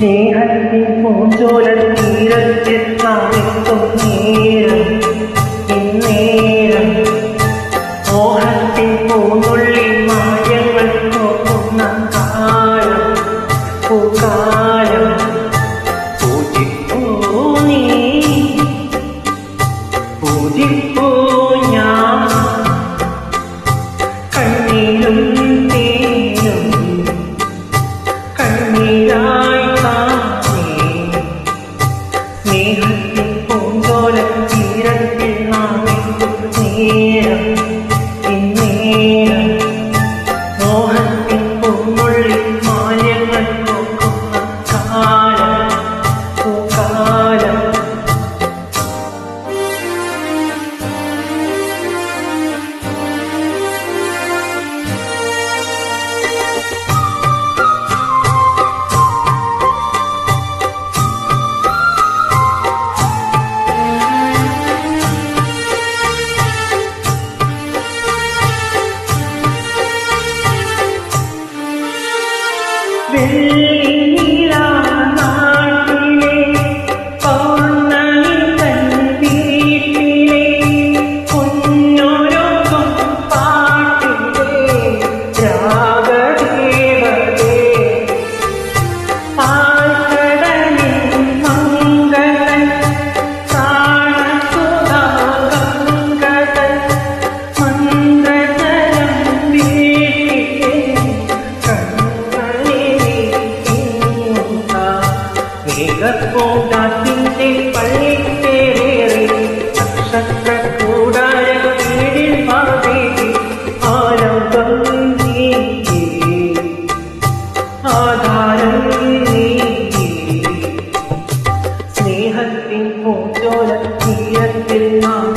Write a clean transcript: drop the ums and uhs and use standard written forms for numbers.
സ്നേഹത്തിൻ പൂഞ്ചോല തീരത്തിൽ നാമെത്തും നേരം ഇന്നേരം മോഹത്തിൻ പൂന്നുള്ളി മായങ്ങൾ നോക്കുന്ന കാലം പൂക്കാലം പൂജിപ്പൂ നീ പൂജിപ്പൂ ഞാൻ കണ്ണീരും തേനും കണ്ണീരായി സ്നേഹത്തിൻ പൂന്തോല തീരത്തിൽ നാമെത്തും നേരം ഇന്നേരം മോഹത്തിൻ പൂമുള്ളി മായങ്ങൾ നോക്കുന്ന കാലം പൂക്കാലം വെള്ളിനിലാ നാട്ടിലെ പൗർണ്ണമി തൻ വീട്ടിലെ കുഞ്ഞോരൊപ്പം പാട്ടിലെ രാഗദേവതേ പാൽക്കടലിൽ മംഗളൻ പ്രാണസുധാഗംഗതൻ മന്ത്രജലം വീട്ടിലെ മേഘക്കൂടാത്തിന്റെ പള്ളിത്തേറി നക്ഷത്രക്കൂടാരം വീടിൽ പാതേരി ആരംഭം നീക്കി ആധാരം നീക്കി സ്നേഹത്തിൻ പൂഞ്ചോല തീരത്തിൽ നാം